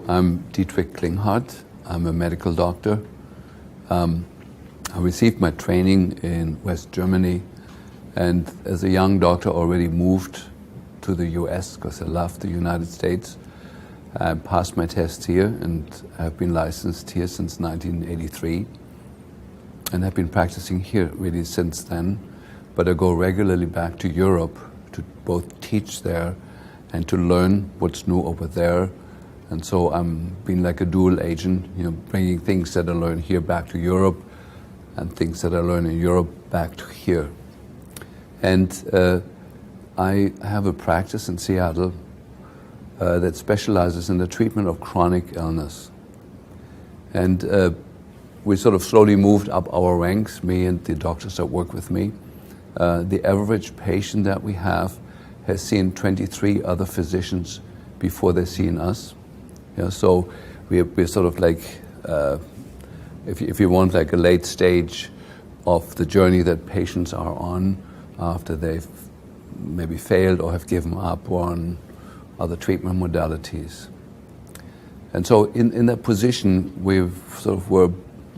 I'm Dietrich Klinghardt. I'm a medical doctor. I received my training in West Germany, and as a young doctor already moved to the US because I loved the United States. I passed my tests here and have been licensed here since 1983 and have been practicing here really since then. But I go regularly back to Europe to both teach there and to learn what's new over there. And so I'm being like a dual agent, bringing things that I learn here back to Europe and things that I learn in Europe back to here. And I have a practice in Seattle that specializes in the treatment of chronic illness. And we sort of slowly moved up our ranks, me and the doctors that work with me. The average patient that we have has seen 23 other physicians before they've seen us. So we're sort of like, if you want, like a late stage of the journey that patients are on after they've maybe failed or have given up on other treatment modalities. And so in that position, were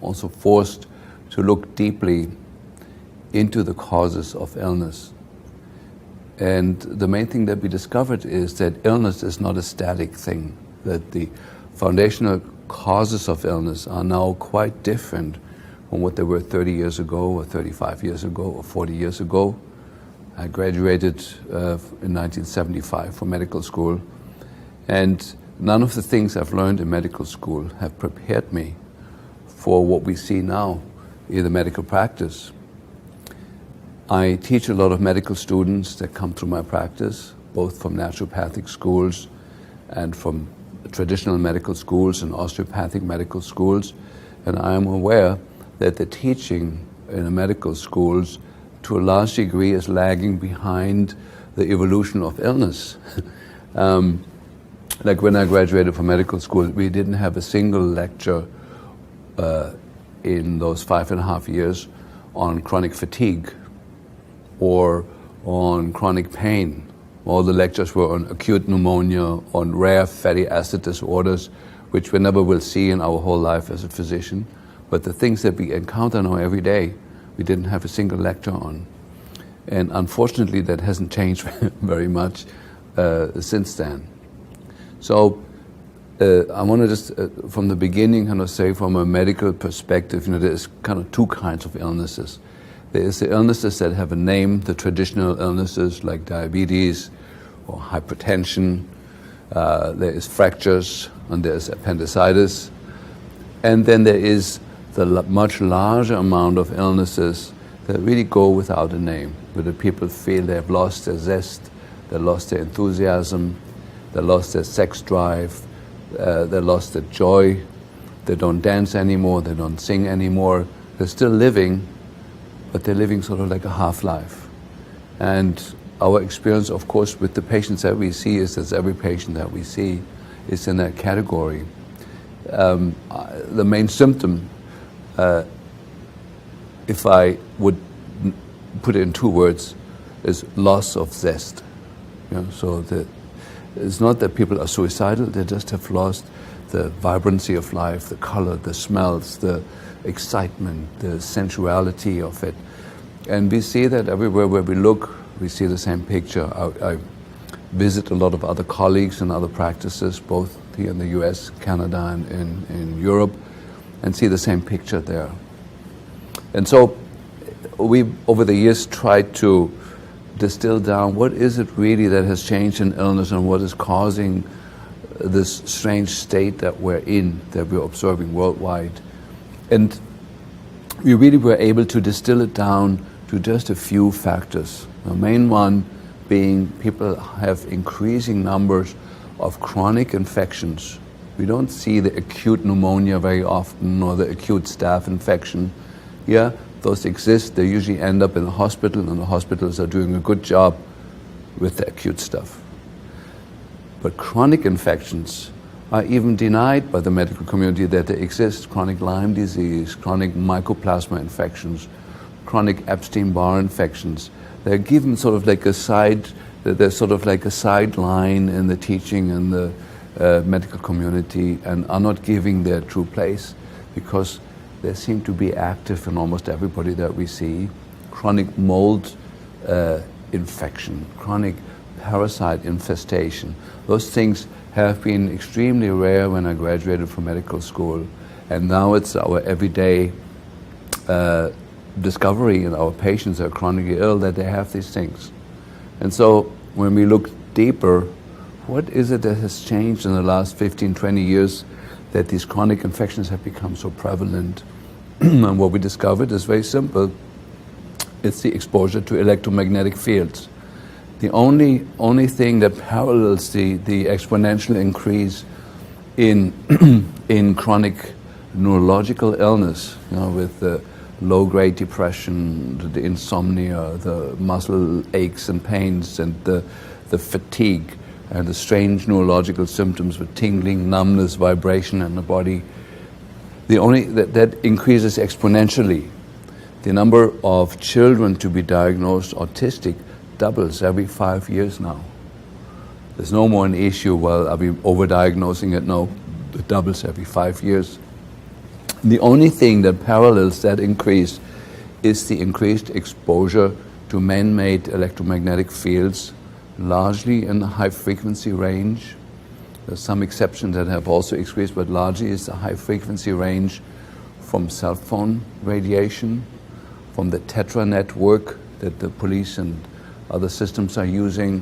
also forced to look deeply into the causes of illness. And the main thing that we discovered is that illness is not a static thing, that the foundational causes of illness are now quite different from what they were 30 years ago or 35 years ago or 40 years ago. I graduated in 1975 from medical school, and none of the things I've learned in medical school have prepared me for what we see now in the medical practice. I teach a lot of medical students that come through my practice, both from naturopathic schools and from traditional medical schools and osteopathic medical schools, and I am aware that the teaching in the medical schools to a large degree is lagging behind the evolution of illness. Like when I graduated from medical school, we didn't have a single lecture in those 5.5 years on chronic fatigue or on chronic pain. All the lectures were on acute pneumonia, on rare fatty acid disorders, which we never will see in our whole life as a physician. But the things that we encounter now every day, we didn't have a single lecture on. And unfortunately, that hasn't changed very much since then. So I want to just, from the beginning, kind of say from a medical perspective, there's kind of two kinds of illnesses. There is the illnesses that have a name, the traditional illnesses like diabetes or hypertension. There is fractures, and there's appendicitis. And then there is the much larger amount of illnesses that really go without a name, where the people feel they have lost their zest, they lost their enthusiasm, they lost their sex drive, they lost their joy, they don't dance anymore, they don't sing anymore. They're still living, but they're living sort of like a half-life. And our experience, of course, with the patients that we see is that every patient that we see is in that category. The main symptom, if I would put it in two words, is loss of zest. So it's not that people are suicidal, they just have lost the vibrancy of life, the color, the smells, the excitement, the sensuality of it. And we see that everywhere where we look, we see the same picture. I visit a lot of other colleagues and other practices, both here in the US, Canada, and in Europe, and see the same picture there. And so we, over the years, tried to distill down what is it really that has changed in illness and what is causing this strange state that we're in, that we're observing worldwide. And we really were able to distill it down to just a few factors. The main one being people have increasing numbers of chronic infections. We don't see the acute pneumonia very often or the acute staph infection. Yeah, those exist. They usually end up in the hospital, and the hospitals are doing a good job with the acute stuff. But chronic infections are even denied by the medical community that they exist. Chronic Lyme disease, chronic mycoplasma infections, chronic Epstein-Barr infections. They're given sort of like a side, there's sort of like a sideline in the teaching and the medical community and are not giving their true place, because they seem to be active in almost everybody that we see. Chronic mold infection, chronic parasite infestation. Those things have been extremely rare when I graduated from medical school, and now it's our everyday discovery in our patients that are chronically ill that they have these things. And so when we look deeper, what is it that has changed in the last 15, 20 years that these chronic infections have become so prevalent? And what we discovered is very simple. It's the exposure to electromagnetic fields. The only thing that parallels the exponential increase in in chronic neurological illness, with the low-grade depression, the insomnia, the muscle aches and pains, and the fatigue, and the strange neurological symptoms with tingling, numbness, vibration in the body. That increases exponentially. The number of children to be diagnosed autistic doubles every 5 years now. There's no more an issue, well, are we overdiagnosing it? No, it doubles every 5 years. The only thing that parallels that increase is the increased exposure to man-made electromagnetic fields, largely in the high-frequency range. There's some exceptions that have also increased, but largely it's the high-frequency range from cell phone radiation, from the Tetra network that the police and other systems are using.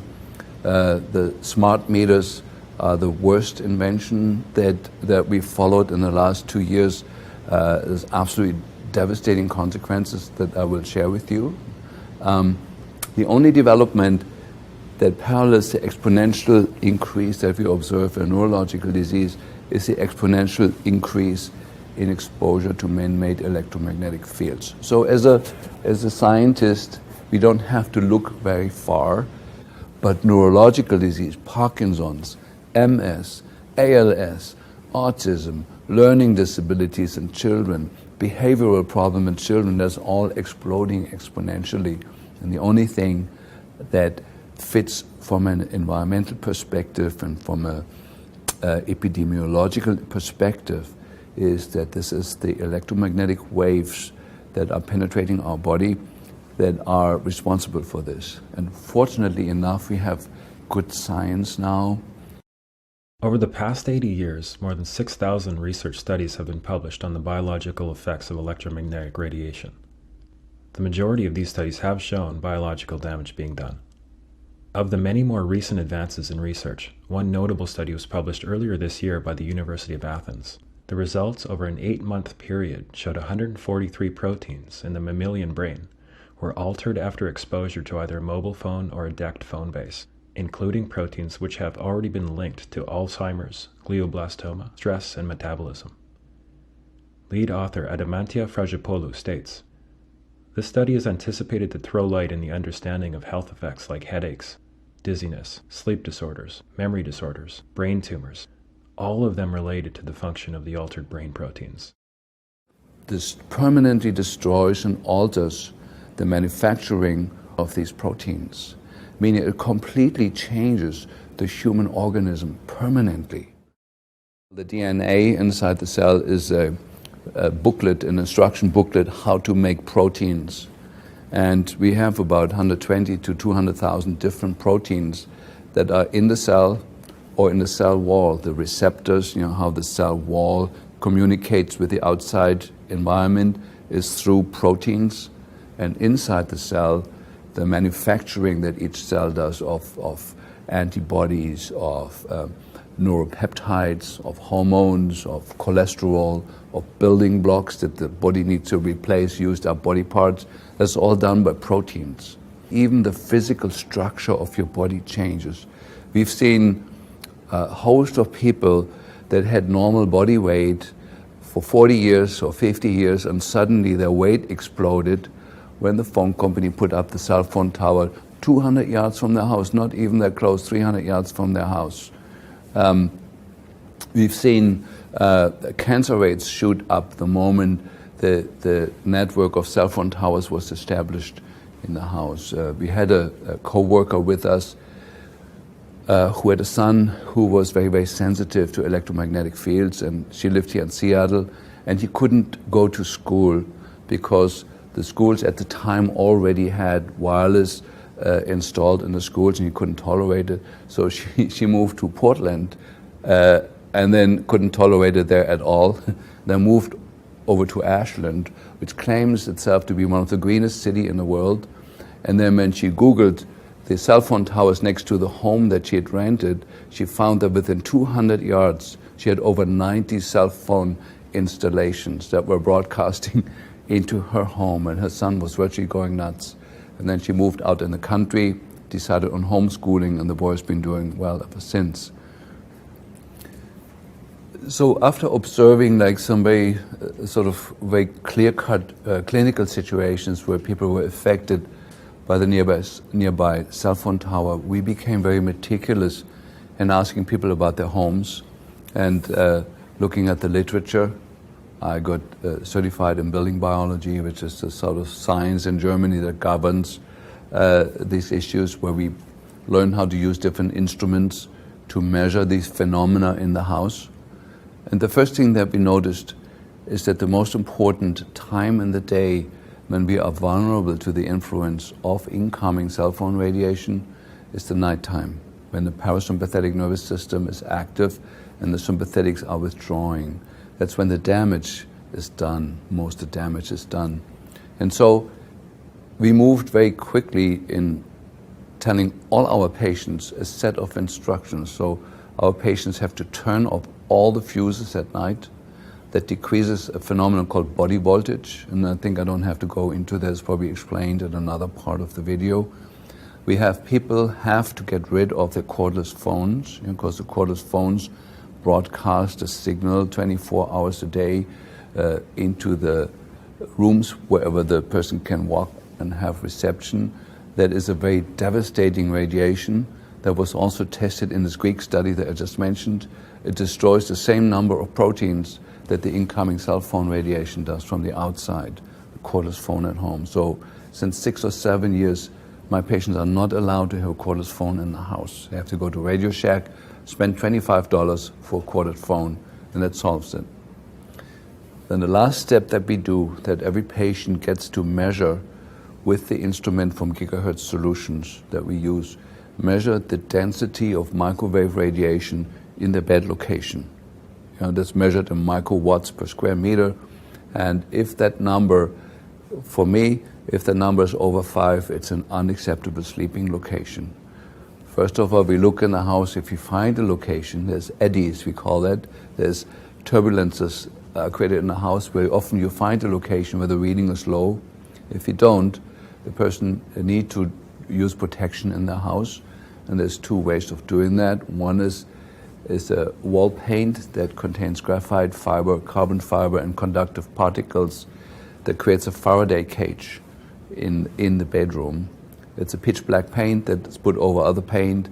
The smart meters are the worst invention that we followed in the last 2 years. There's absolutely devastating consequences that I will share with you. The only development that parallels the exponential increase that we observe in neurological disease is the exponential increase in exposure to man-made electromagnetic fields. So as a scientist, we don't have to look very far, but neurological disease, Parkinson's, MS, ALS, autism, learning disabilities in children, behavioral problem in children, that's all exploding exponentially. And the only thing that fits from an environmental perspective and from an epidemiological perspective is that this is the electromagnetic waves that are penetrating our body that are responsible for this. And fortunately enough, we have good science now. Over the past 80 years, more than 6,000 research studies have been published on the biological effects of electromagnetic radiation. The majority of these studies have shown biological damage being done. Of the many more recent advances in research, one notable study was published earlier this year by the University of Athens. The results over an 8-month period showed 143 proteins in the mammalian brain were altered after exposure to either a mobile phone or a DECT phone base, including proteins which have already been linked to Alzheimer's, glioblastoma, stress, and metabolism. Lead author Adamantia Fragipoulou states, "This study is anticipated to throw light in the understanding of health effects like headaches, dizziness, sleep disorders, memory disorders, brain tumors, all of them related to the function of the altered brain proteins." This permanently destroys and alters the manufacturing of these proteins, meaning it completely changes the human organism permanently. The DNA inside the cell is a booklet, an instruction booklet, how to make proteins. And we have about 120 to 200,000 different proteins that are in the cell or in the cell wall. The receptors, how the cell wall communicates with the outside environment is through proteins. And inside the cell, the manufacturing that each cell does of antibodies, of neuropeptides, of hormones, of cholesterol, of building blocks that the body needs to replace, used up body parts, that's all done by proteins. Even the physical structure of your body changes. We've seen a host of people that had normal body weight for 40 years or 50 years, and suddenly their weight exploded when the phone company put up the cell phone tower 200 yards from their house, not even that close, 300 yards from their house. We've seen cancer rates shoot up the moment the network of cell phone towers was established in the house. We had a co-worker with us who had a son who was very, very sensitive to electromagnetic fields, and she lived here in Seattle, and he couldn't go to school because the schools at the time already had wireless installed in the schools, and he couldn't tolerate it. So she moved to Portland and then couldn't tolerate it there at all. Then moved over to Ashland, which claims itself to be one of the greenest cities in the world. And then when she Googled the cell phone towers next to the home that she had rented, she found that within 200 yards, she had over 90 cell phone installations that were broadcasting into her home, and her son was virtually going nuts. And then she moved out in the country, decided on homeschooling, and the boy's been doing well ever since. So after observing like some very very clear-cut clinical situations where people were affected by the nearby cell phone tower, we became very meticulous in asking people about their homes and looking at the literature. I got certified in building biology, which is the sort of science in Germany that governs these issues, where we learn how to use different instruments to measure these phenomena in the house. And the first thing that we noticed is that the most important time in the day when we are vulnerable to the influence of incoming cell phone radiation is the nighttime, when the parasympathetic nervous system is active and the sympathetics are withdrawing. That's when the damage is done, most of the damage is done. And so we moved very quickly in telling all our patients a set of instructions. So our patients have to turn off all the fuses at night. That decreases a phenomenon called body voltage, and I think I don't have to go into this, probably explained in another part of the video. We have people have to get rid of their cordless phones, because the cordless phones broadcast a signal 24 hours a day into the rooms wherever the person can walk and have reception. That is a very devastating radiation that was also tested in this Greek study that I just mentioned. It destroys the same number of proteins that the incoming cell phone radiation does from the outside, the cordless phone at home. So since 6 or 7 years, my patients are not allowed to have a cordless phone in the house. They have to go to Radio Shack, spend $25 for a corded phone, and that solves it. Then the last step that we do, that every patient gets to measure with the instrument from Gigahertz Solutions that we use, measure the density of microwave radiation in the bed location. That's measured in microwatts per square meter. And if that number, for me, if the number is over 5, it's an unacceptable sleeping location. First of all, we look in the house. If you find a location, there's eddies, we call that. There's turbulences created in the house where often you find a location where the reading is low. If you don't, the person need to use protection in the house. And there's 2 ways of doing that. One is a wall paint that contains graphite fiber, carbon fiber, and conductive particles that creates a Faraday cage in the bedroom. It's a pitch black paint that's put over other paint,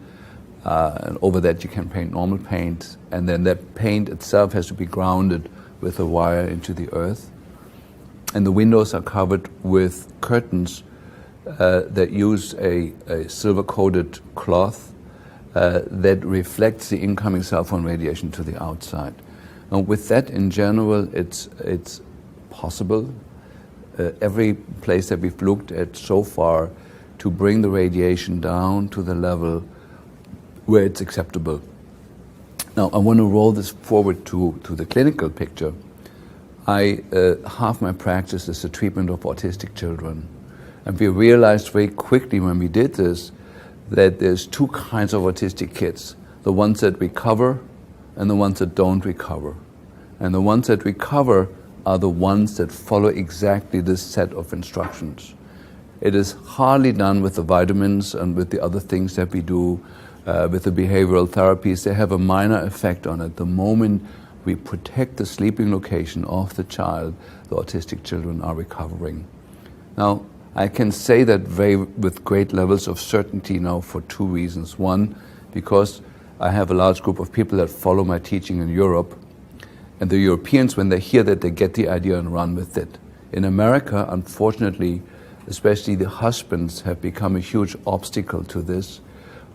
and over that you can paint normal paint, and then that paint itself has to be grounded with a wire into the earth. And the windows are covered with curtains that use a silver-coated cloth that reflects the incoming cell phone radiation to the outside. Now, with that, in general, it's possible. Every place that we've looked at so far to bring the radiation down to the level where it's acceptable. Now, I want to roll this forward to the clinical picture. Half my practice is the treatment of autistic children. And we realized very quickly when we did this that there's 2 kinds of autistic kids, the ones that recover and the ones that don't recover. And the ones that recover are the ones that follow exactly this set of instructions. It is hardly done with the vitamins and with the other things that we do, with the behavioral therapies. They have a minor effect on it. The moment we protect the sleeping location of the child, the autistic children are recovering. Now, I can say that with great levels of certainty now for 2 reasons. One, because I have a large group of people that follow my teaching in Europe, and the Europeans, when they hear that, they get the idea and run with it. In America, unfortunately, especially the husbands have become a huge obstacle to this.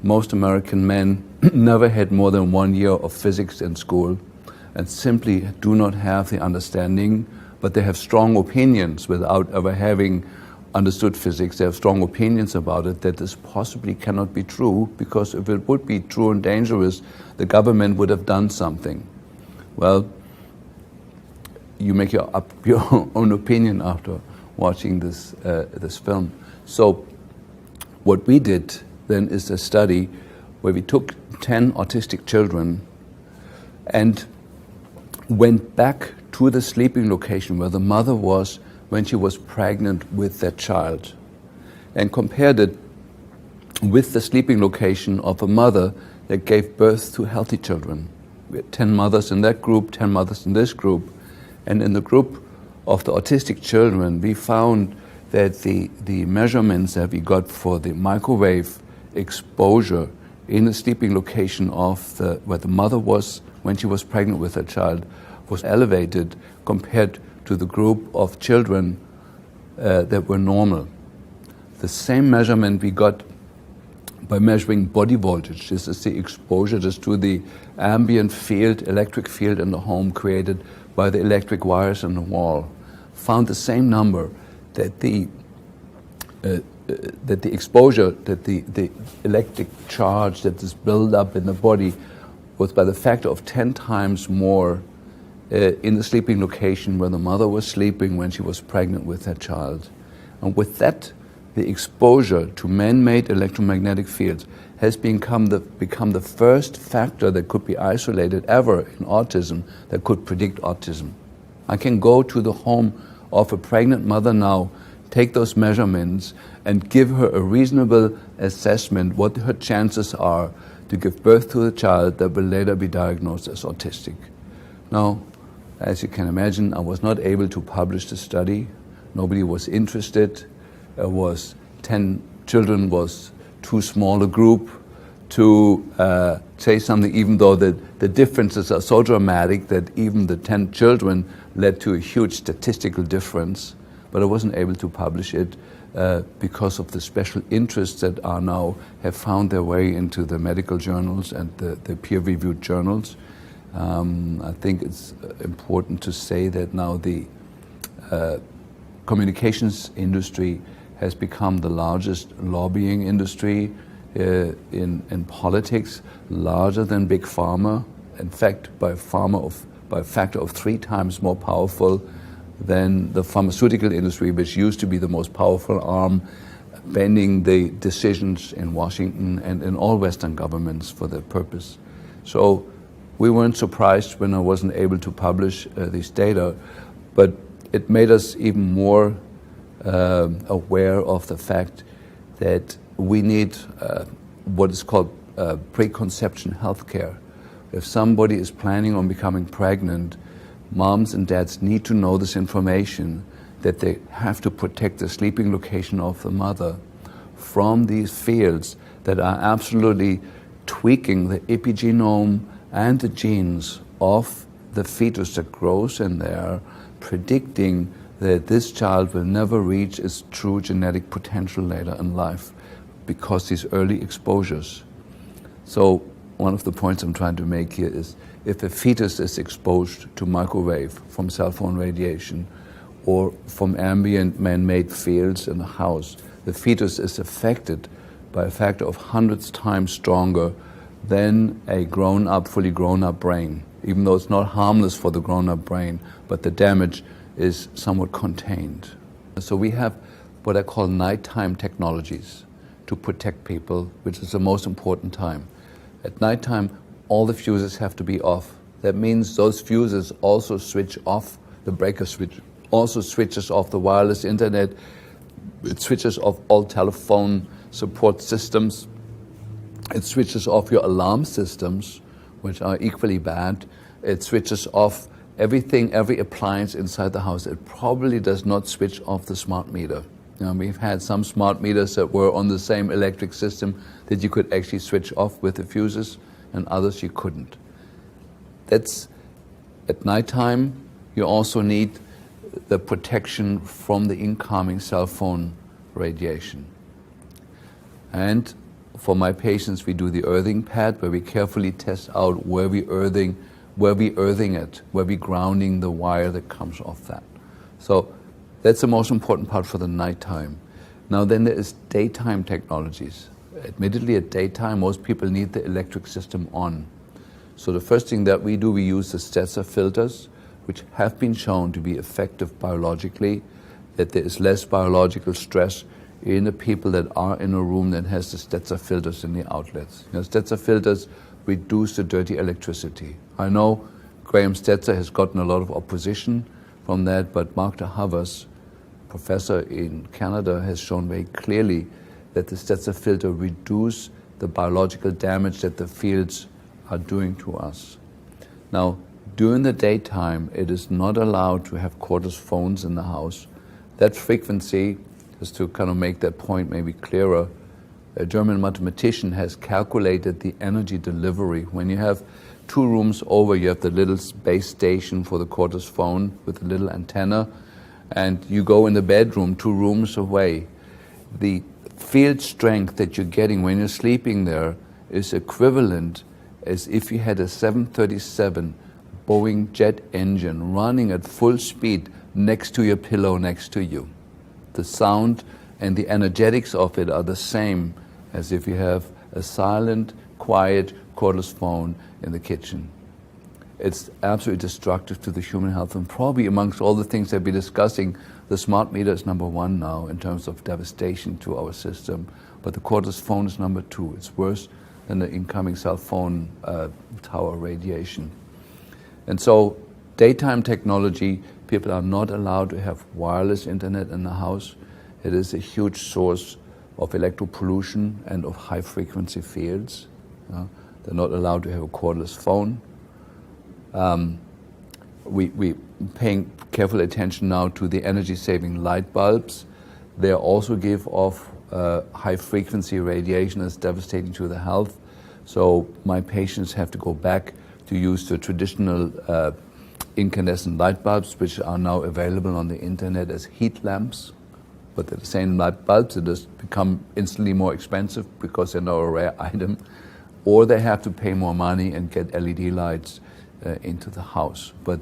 most American men never had more than 1 year of physics in school and simply do not have the understanding, but they have strong opinions without ever having understood physics. They have strong opinions about it, that this possibly cannot be true, because if it would be true and dangerous, the government would have done something. Well, you make up your own opinion after watching this film. So what we did then is a study where we took 10 autistic children and went back to the sleeping location where the mother was when she was pregnant with that child, and compared it with the sleeping location of a mother that gave birth to healthy children. We had 10 mothers in that group, 10 mothers in this group, and in the group of the autistic children, we found that the measurements that we got for the microwave exposure in the sleeping location of where the mother was when she was pregnant with her child was elevated compared to the group of children that were normal. The same measurement we got by measuring body voltage. This is the exposure just to the ambient field, electric field in the home created by the electric wires in the wall. Found the same number, that the exposure, that the electric charge that is built up in the body was by the factor of 10 times more in the sleeping location where the mother was sleeping when she was pregnant with her child. And with that, the exposure to man-made electromagnetic fields has become the first factor that could be isolated ever in autism that could predict autism. I can go to the home of a pregnant mother now, take those measurements, and give her a reasonable assessment what her chances are to give birth to a child that will later be diagnosed as autistic. Now, as you can imagine, I was not able to publish the study. Nobody was interested. 10 children was too small a group to say something, even though the differences are so dramatic that even the 10 children led to a huge statistical difference. But I wasn't able to publish it because of the special interests that are now have found their way into the medical journals and the peer-reviewed journals. I think it's important to say that now the communications industry has become the largest lobbying industry in politics, larger than Big Pharma. In fact, by a factor of 3 times more powerful than the pharmaceutical industry, which used to be the most powerful arm, bending the decisions in Washington and in all Western governments for that purpose. So we weren't surprised when I wasn't able to publish these data, but it made us even more aware of the fact that we need what is called preconception health care. If somebody is planning on becoming pregnant, moms and dads need to know this information, that they have to protect the sleeping location of the mother from these fields that are absolutely tweaking the epigenome and the genes of the fetus that grows in there, predicting that this child will never reach its true genetic potential later in life because these early exposures. So one of the points I'm trying to make here is, if a fetus is exposed to microwave from cell phone radiation or from ambient man-made fields in the house, the fetus is affected by a factor of hundreds times stronger than a fully grown-up brain, even though it's not harmless for the grown-up brain, but the damage is somewhat contained. So we have what I call nighttime technologies to protect people, which is the most important time. At nighttime, all the fuses have to be off. That means those fuses also switch off the breaker switch, also switches off the wireless internet, it switches off all telephone support systems, it switches off your alarm systems, which are equally bad. It switches off everything, every appliance inside the house. It probably does not switch off the smart meter. You know, we've had some smart meters that were on the same electric system that you could actually switch off with the fuses, and others you couldn't. That's at nighttime. You also need the protection from the incoming cell phone radiation. And For my patients, we do the earthing pad, where we carefully test out where we earthing it, where we grounding the wire that comes off that. So that's the most important part for the nighttime. Now then there is daytime technologies. Admittedly, at daytime, most people need the electric system on. So the first thing that we do, we use the Stetzer filters, which have been shown to be effective biologically, that there is less biological stress in the people that are in a room that has the Stetzer filters in the outlets. You know, Stetzer filters reduce the dirty electricity. I know Graham Stetzer has gotten a lot of opposition from that, but Mark de Havas, professor in Canada, has shown very clearly that the Stetzer filter reduce the biological damage that the fields are doing to us. Now, during the daytime, it is not allowed to have cordless phones in the house. That frequency, just to kind of make that point maybe clearer, a German mathematician has calculated the energy delivery. When you have 2 rooms over, you have the little base station for the cordless phone with a little antenna, and you go in the bedroom 2 rooms away. The field strength that you're getting when you're sleeping there is equivalent as if you had a 737 Boeing jet engine running at full speed next to your pillow next to you. The sound and the energetics of it are the same as if you have a silent, quiet, cordless phone in the kitchen. It's absolutely destructive to the human health, and probably amongst all the things that we're discussing, the smart meter is number 1 now in terms of devastation to our system, but the cordless phone is number 2. It's worse than the incoming cell phone tower radiation. And so daytime technology, people are not allowed to have wireless internet in the house. It is a huge source of electropollution and of high frequency fields. They're not allowed to have a cordless phone. We paying careful attention now to the energy saving light bulbs. They also give off high frequency radiation that's devastating to the health. So my patients have to go back to use the traditional incandescent light bulbs, which are now available on the internet as heat lamps. But they're the same light bulbs, they just become instantly more expensive because they're now a rare item. Or they have to pay more money and get LED lights into the house. But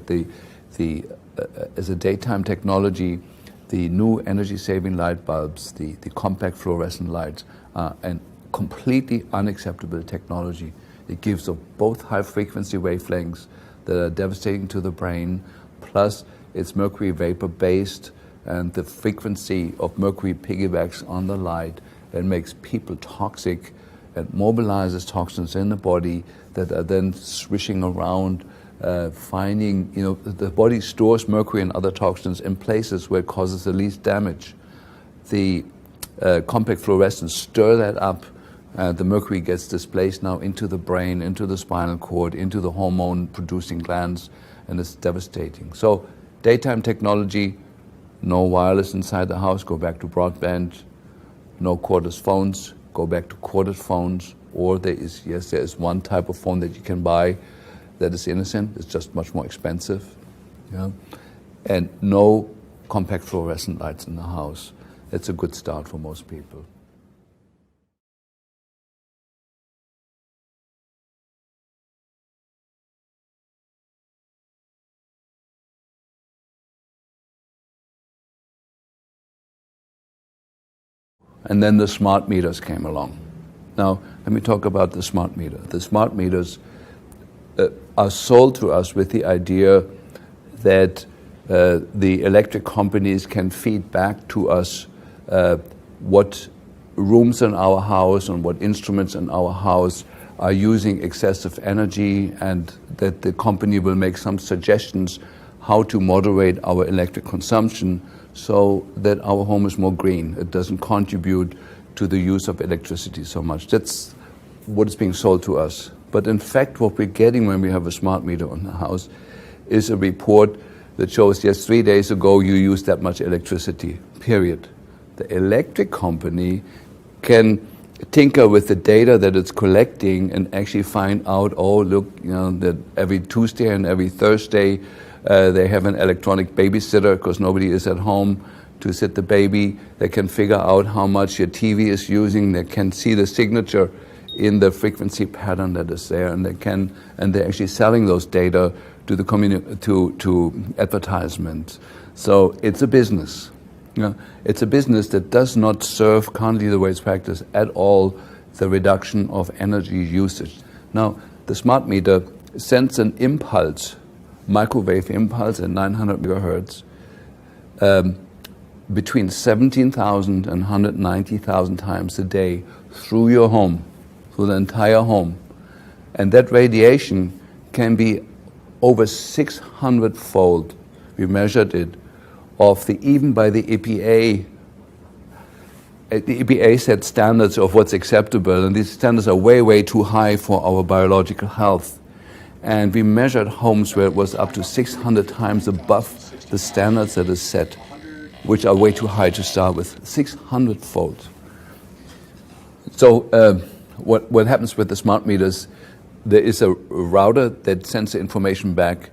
as a daytime technology, the new energy-saving light bulbs, the compact fluorescent lights, are a completely unacceptable technology. It gives off both high-frequency wavelengths that are devastating to the brain, plus it's mercury vapor-based, and the frequency of mercury piggybacks on the light and makes people toxic and mobilizes toxins in the body that are then swishing around, finding, the body stores mercury and other toxins in places where it causes the least damage. The compact fluorescents stir that up. The mercury gets displaced now into the brain, into the spinal cord, into the hormone-producing glands, and it's devastating. So daytime technology, no wireless inside the house, go back to broadband. No cordless phones, go back to corded phones. Or there is one type of phone that you can buy that is innocent. It's just much more expensive. And no compact fluorescent lights in the house. That's a good start for most people. And then the smart meters came along. Now, let me talk about the smart meter. The smart meters are sold to us with the idea that the electric companies can feed back to us what rooms in our house and what instruments in our house are using excessive energy, and that the company will make some suggestions how to moderate our electric consumption so that our home is more green. It doesn't contribute to the use of electricity so much. That's what is being sold to us. But in fact, what we're getting when we have a smart meter on the house is a report that shows, yes, 3 days ago you used that much electricity, period. The electric company can tinker with the data that it's collecting and actually find out, that every Tuesday and every Thursday they have an electronic babysitter because nobody is at home, to sit the baby. They can figure out how much your TV is using. They can see the signature in the frequency pattern that is there, and they're actually selling those data to the to advertisement. So it's a business. It's a business that does not serve currently the way it's practiced at all the reduction of energy usage. Now, the smart meter sends an impulse, microwave impulse at 900 megahertz, between 17,000 and 190,000 times a day through your home, through the entire home. And that radiation can be over 600-fold, we measured it, of even by the EPA. The EPA set standards of what's acceptable, and these standards are way, way too high for our biological health. And we measured homes where it was up to 600 times above the standards that is set, which are way too high to start with, 600-fold. So what happens with the smart meters, there is a router that sends the information back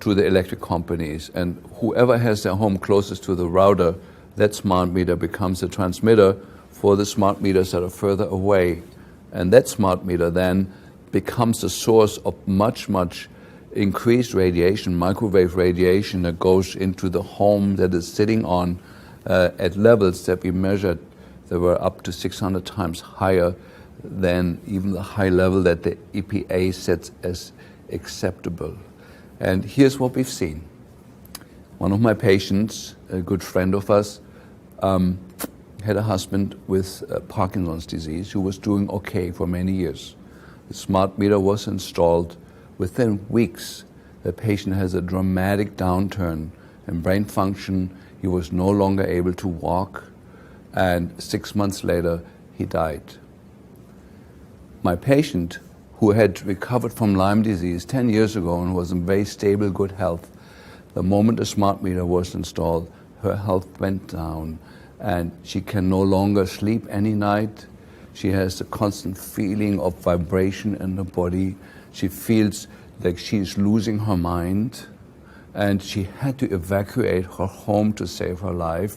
to the electric companies, and whoever has their home closest to the router, that smart meter becomes a transmitter for the smart meters that are further away. And that smart meter then becomes a source of much, much increased radiation, microwave radiation that goes into the home that is sitting on at levels that we measured that were up to 600 times higher than even the high level that the EPA sets as acceptable. And here's what we've seen. One of my patients, a good friend of us, had a husband with Parkinson's disease who was doing okay for many years. The smart meter was installed. Within weeks, the patient has a dramatic downturn in brain function. He was no longer able to walk, and 6 months later, he died. My patient, who had recovered from Lyme disease 10 years ago and was in very stable, good health, the moment the smart meter was installed, her health went down, and she can no longer sleep any night. She has a constant feeling of vibration in the body. She feels like she's losing her mind, and she had to evacuate her home to save her life.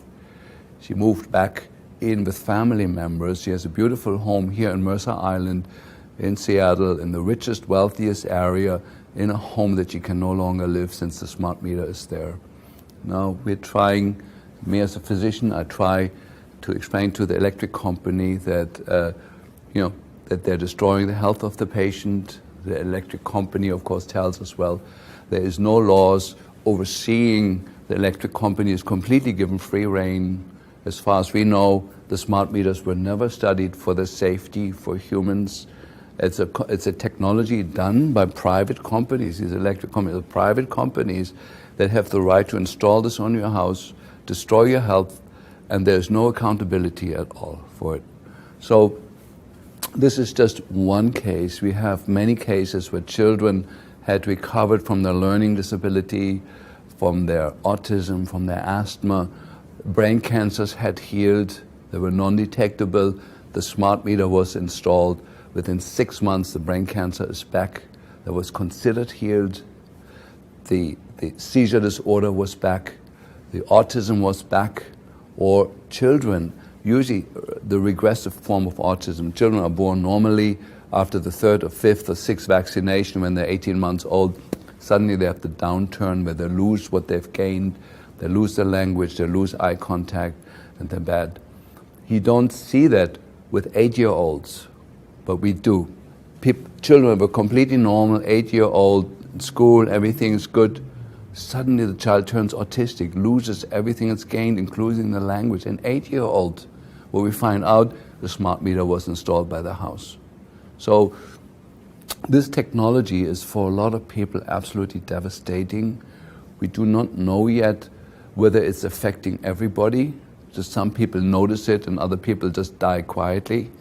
She moved back in with family members. She has a beautiful home here in Mercer Island in Seattle, in the richest, wealthiest area, in a home that she can no longer live since the smart meter is there. Now we're trying, me as a physician, I try to explain to the electric company that, that they're destroying the health of the patient. The electric company, of course, tells us, well, there is no laws overseeing the electric company is completely given free rein. As far as we know, the smart meters were never studied for the safety for humans. It's a technology done by private companies. These electric companies are private companies that have the right to install this on your house, destroy your health, and there's no accountability at all for it. So this is just one case. We have many cases where children had recovered from their learning disability, from their autism, from their asthma. Brain cancers had healed. They were non-detectable. The smart meter was installed. Within 6 months, the brain cancer is back. That was considered healed. The seizure disorder was back. The autism was back. Or children, usually the regressive form of autism, children are born normally. After the third or fifth or sixth vaccination, when they're 18 months old, suddenly they have the downturn where they lose what they've gained. They lose their language, they lose eye contact, and they're bad. You don't see that with 8-year-olds, but we do. Children were completely normal, 8-year-old, in school, everything's good. Suddenly the child turns autistic, loses everything it's gained, including the language. An 8-year-old, where we find out the smart meter was installed by the house. So this technology is for a lot of people absolutely devastating. We do not know yet whether it's affecting everybody. Just some people notice it and other people just die quietly.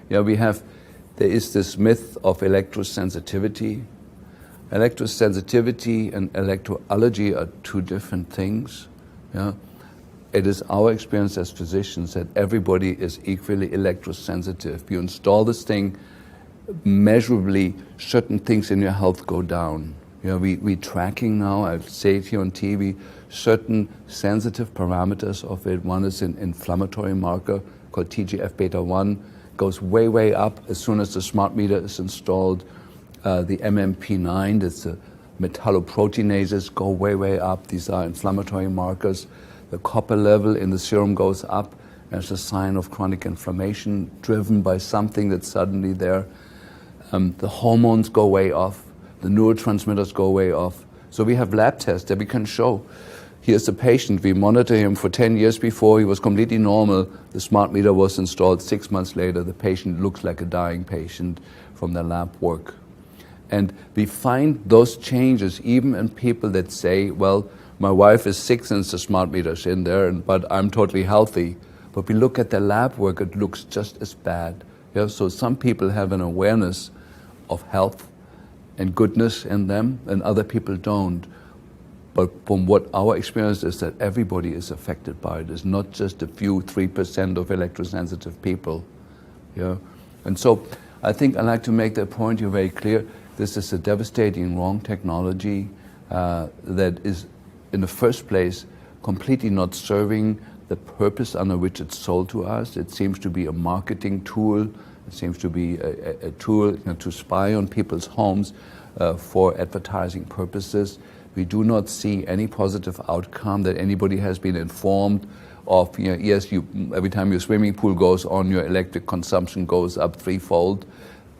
There is this myth of electrosensitivity. Electrosensitivity and electroallergy are two different things. It is our experience as physicians that everybody is equally electrosensitive. You install this thing, measurably certain things in your health go down. We tracking now, I say it here on TV, certain sensitive parameters of it. One is an inflammatory marker called TGF-beta1, goes way, way up as soon as the smart meter is installed. The MMP9, that's the metalloproteinases, go way, way up. These are inflammatory markers. The copper level in the serum goes up as a sign of chronic inflammation driven by something that's suddenly there. The hormones go way off. The neurotransmitters go way off. So we have lab tests that we can show. Here's the patient. We monitor him for 10 years before. He was completely normal. The smart meter was installed 6 months later. The patient looks like a dying patient from the lab work. And we find those changes even in people that say, well, my wife is sick since the smart meter's in there, but I'm totally healthy. But we look at the lab work, it looks just as bad. So some people have an awareness of health and goodness in them, and other people don't. But from what our experience is, that everybody is affected by it. It's not just a few 3% of electrosensitive people. And so I think I like to make that point here very clear. This is a devastating wrong technology that is, in the first place, completely not serving the purpose under which it's sold to us. It seems to be a marketing tool. It seems to be a tool to spy on people's homes for advertising purposes. We do not see any positive outcome that anybody has been informed of. Yes, every time your swimming pool goes on, your electric consumption goes up threefold.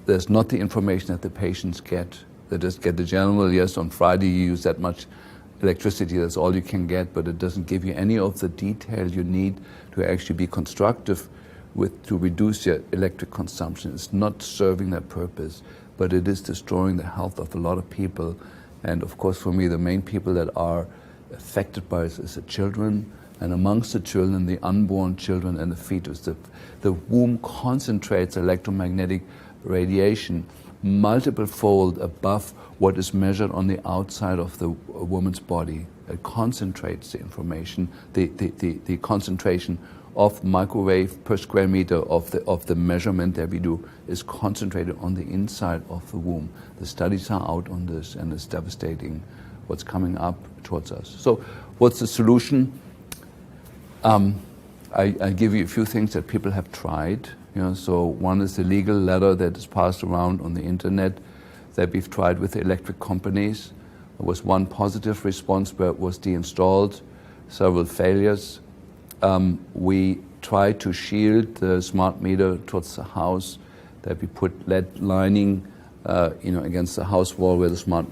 There's not the information that the patients get. They just get the general, yes, on Friday you use that much electricity, that's all you can get, but it doesn't give you any of the detail you need to actually be constructive to reduce your electric consumption. It's not serving that purpose, but it is destroying the health of a lot of people. And of course, for me, the main people that are affected by it is the children, and amongst the children, the unborn children and the fetus. The womb concentrates electromagnetic radiation multiple fold above what is measured on the outside of the woman's body. It concentrates the information, the concentration of microwave per square meter of the measurement that we do is concentrated on the inside of the womb. The studies are out on this, and it's devastating what's coming up towards us. So what's the solution? I give you a few things that people have tried. So one is the legal letter that is passed around on the internet that we've tried with the electric companies. There was one positive response where it was deinstalled, several failures. We tried to shield the smart meter towards the house, that we put lead lining against the house wall,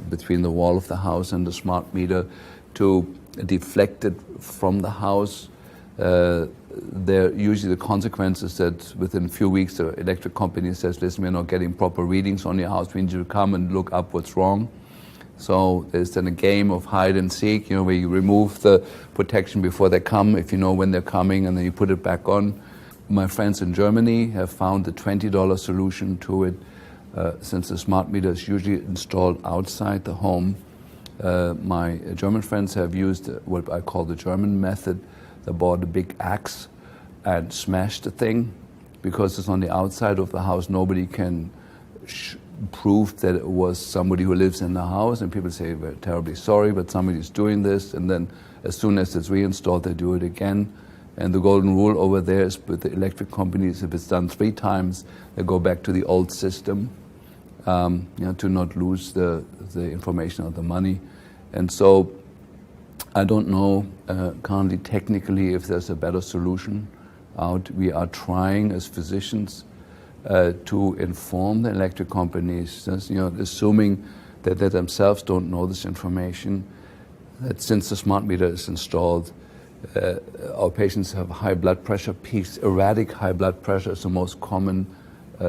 between the wall of the house and the smart meter, to deflect it from the house. Usually the consequence is that within a few weeks the electric company says, listen, we're not getting proper readings on your house, we need you to come and look up what's wrong. So there's then a game of hide and seek, where you remove the protection before they come, if you know when they're coming, and then you put it back on. My friends in Germany have found a $20 solution to it, since the smart meter is usually installed outside the home. My German friends have used what I call the German method. They bought a big axe and smashed the thing. Because it's on the outside of the house, nobody can prove that it was somebody who lives in the house, and people say, we're terribly sorry, but somebody's doing this, and then as soon as it's reinstalled, they do it again. And the golden rule over there is with the electric companies, if it's done 3 times, they go back to the old system, to not lose the information or the money. And so I don't know currently technically if there's a better solution out. We are trying as physicians to inform the electric companies, assuming that they themselves don't know this information, that since the smart meter is installed, our patients have high blood pressure peaks. Erratic high blood pressure is the most common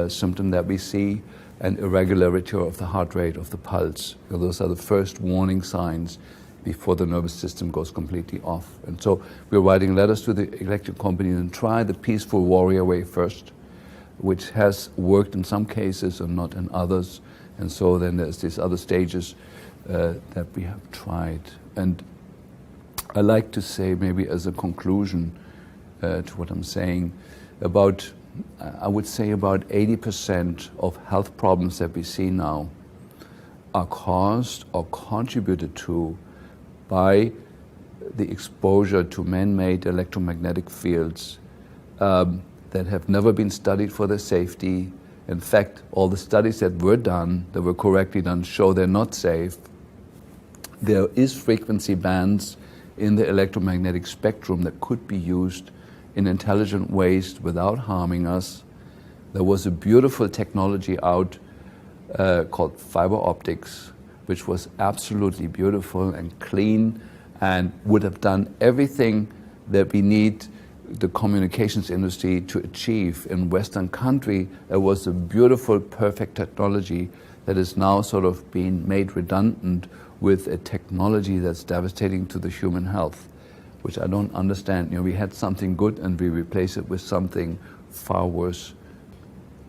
symptom that we see, and irregularity of the heart rate, of the pulse. Those are the first warning signs before the nervous system goes completely off. And so we're writing letters to the electric company and try the peaceful warrior way first, which has worked in some cases and not in others. And so then there's these other stages that we have tried. And I like to say, maybe as a conclusion to what I'm saying, I would say about 80% of health problems that we see now are caused or contributed to by the exposure to man-made electromagnetic fields that have never been studied for their safety. In fact, all the studies that were done, that were correctly done, show they're not safe. There is frequency bands in the electromagnetic spectrum that could be used in intelligent ways without harming us. There was a beautiful technology out called fiber optics, which was absolutely beautiful and clean and would have done everything that we need the communications industry to achieve. In Western country, there was a beautiful, perfect technology that is now sort of being made redundant with a technology that's devastating to the human health, which I don't understand. You know, we had something good and we replace it with something far worse.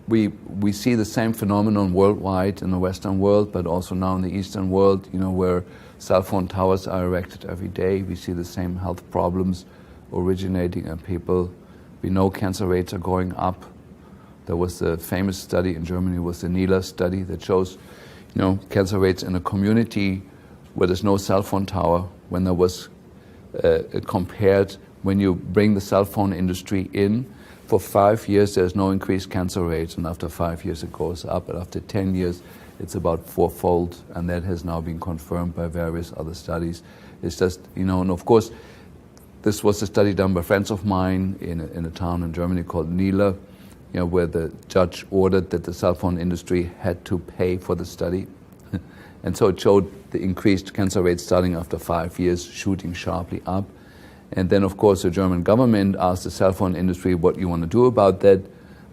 We see the same phenomenon worldwide in the Western world, but also now in the Eastern world, you know, where cell phone towers are erected every day. We see the same health problems originating in people. We know cancer rates are going up. There was a famous study in Germany, was the NILA study that shows, you know, cancer rates in a community where there's no cell phone tower, when there was compared, when you bring the cell phone industry in, for 5 years there's no increased cancer rates, and after 5 years it goes up, and after 10 years it's about fourfold, and that has now been confirmed by various other studies. It's just, you know, and of course, this was a study done by friends of mine in a town in Germany called Niele, you know, where the judge ordered that the cell phone industry had to pay for the study. And so it showed the increased cancer rates starting after 5 years, shooting sharply up. And then, of course, the German government asked the cell phone industry, what you want to do about that?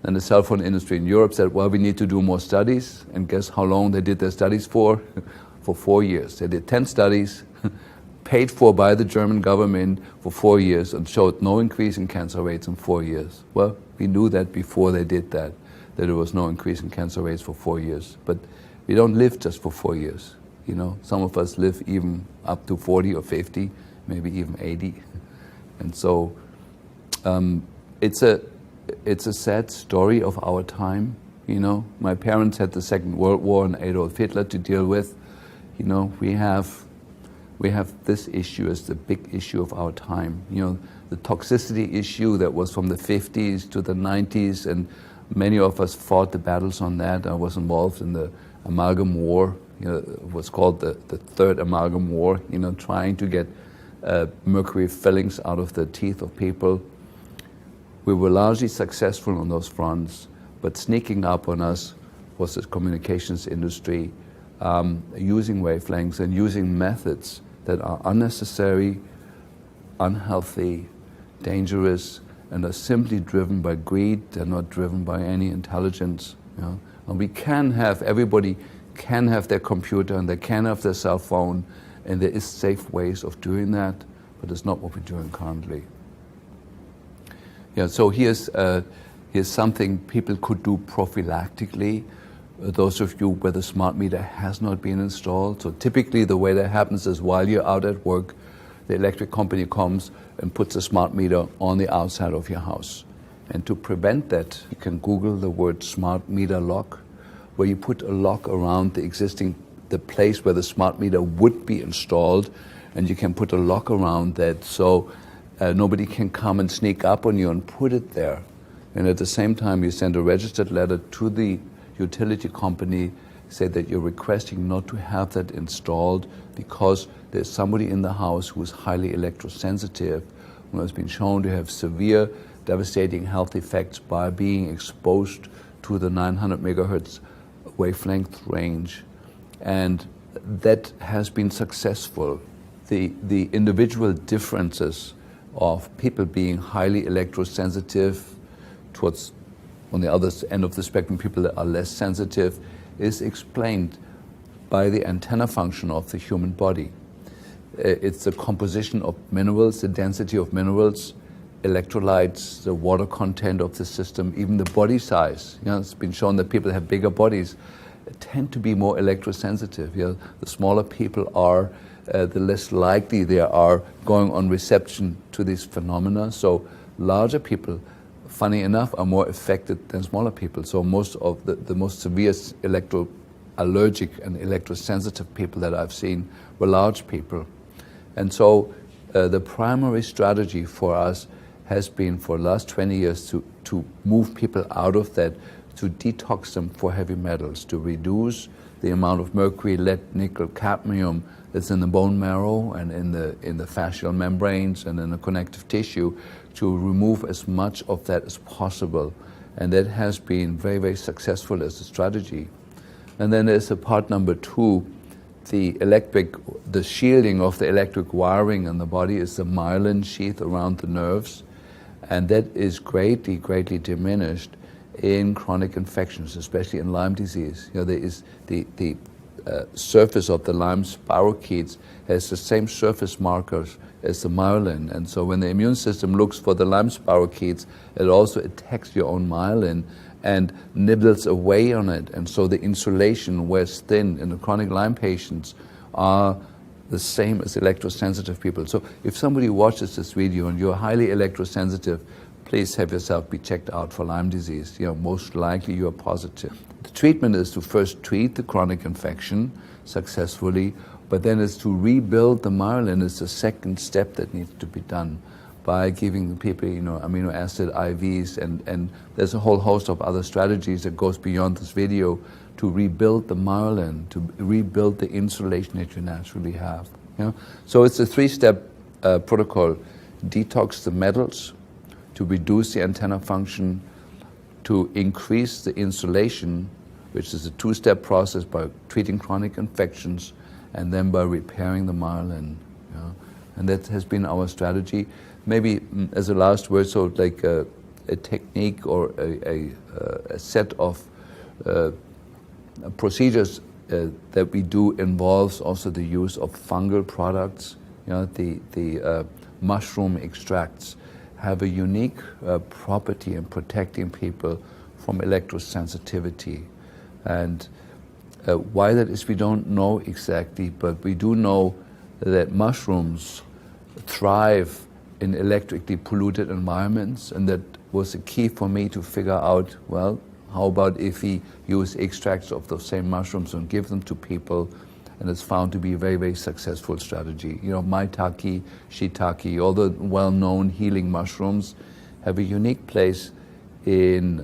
And the cell phone industry in Europe said, well, we need to do more studies. And guess how long they did their studies for? For 4 years. They did 10 studies, paid for by the German government for 4 years, and showed no increase in cancer rates in 4 years. Well, we knew that before they did that there was no increase in cancer rates for 4 years. But we don't live just for 4 years. You know, some of us live even up to 40 or 50, maybe even 80. And so it's a sad story of our time. You know, my parents had the Second World War and Adolf Hitler to deal with. You know, we have this issue as the big issue of our time. You know, the toxicity issue that was from the 50s to the 90s, and many of us fought the battles on that. I was involved in the amalgam war. You know, it was called the Third Amalgam War. You know, trying to get mercury fillings out of the teeth of people. We were largely successful on those fronts, but sneaking up on us was the communications industry, using wavelengths and using methods that are unnecessary, unhealthy, dangerous, and are simply driven by greed. They're not driven by any intelligence. You know? And everybody can have their computer and they can have their cell phone, and there is safe ways of doing that, but it's not what we're doing currently. Yeah, so here's something people could do prophylactically. Those of you where the smart meter has not been installed. So typically the way that happens is while you're out at work, the electric company comes and puts a smart meter on the outside of your house. And to prevent that, you can Google the word smart meter lock, where you put a lock around the place where the smart meter would be installed, and you can put a lock around that so nobody can come and sneak up on you and put it there. And at the same time, you send a registered letter to the utility company, say that you're requesting not to have that installed because there's somebody in the house who is highly electrosensitive, who has been shown to have severe, devastating health effects by being exposed to the 900 megahertz wavelength range. And that has been successful. The individual differences of people being highly electrosensitive towards, on the other end of the spectrum, people that are less sensitive, is explained by the antenna function of the human body. It's the composition of minerals, the density of minerals, electrolytes, the water content of the system, even the body size. You know, it's been shown that people that have bigger bodies tend to be more electrosensitive. You know, the smaller people are, the less likely they are going on reception to these phenomena. So larger people, funny enough, are more affected than smaller people. So most of the most severe allergic and electrosensitive people that I've seen were large people. And so the primary strategy for us has been for the last 20 years to move people out of that, to detox them for heavy metals, to reduce the amount of mercury, lead, nickel, cadmium that's in the bone marrow and in the fascial membranes and in the connective tissue, to remove as much of that as possible. And that has been very, very successful as a strategy. And then there's a part number two, the shielding of the electric wiring in the body is the myelin sheath around the nerves. And that is greatly, greatly diminished in chronic infections, especially in Lyme disease. You know, there is the surface of the Lyme spirochetes has the same surface markers as the myelin. And so when the immune system looks for the Lyme spirochetes, it also attacks your own myelin and nibbles away on it. And so the insulation wears thin in the chronic Lyme patients are the same as electrosensitive people. So if somebody watches this video and you're highly electrosensitive, please have yourself be checked out for Lyme disease. You know, most likely you are positive. The treatment is to first treat the chronic infection successfully, but then it's to rebuild the myelin. It's the second step that needs to be done by giving people, you know, amino acid IVs, and there's a whole host of other strategies that goes beyond this video to rebuild the myelin, to rebuild the insulation that you naturally have. You know? So it's a three-step protocol: detox the metals, to reduce the antenna function, to increase the insulation, which is a two-step process by treating chronic infections, and then by repairing the myelin. You know? And that has been our strategy. Maybe as a last word, so like a technique or a set of procedures that we do involves also the use of fungal products. You know, the mushroom extracts have a unique property in protecting people from electrosensitivity. And why that is, we don't know exactly, but we do know that mushrooms thrive in electrically polluted environments, and that was the key for me to figure out, well, how about if we use extracts of those same mushrooms and give them to people? And it's found to be a very, very successful strategy. You know, maitake, shiitake, all the well-known healing mushrooms have a unique place in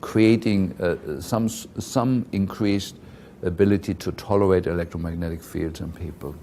creating some increased ability to tolerate electromagnetic fields in people.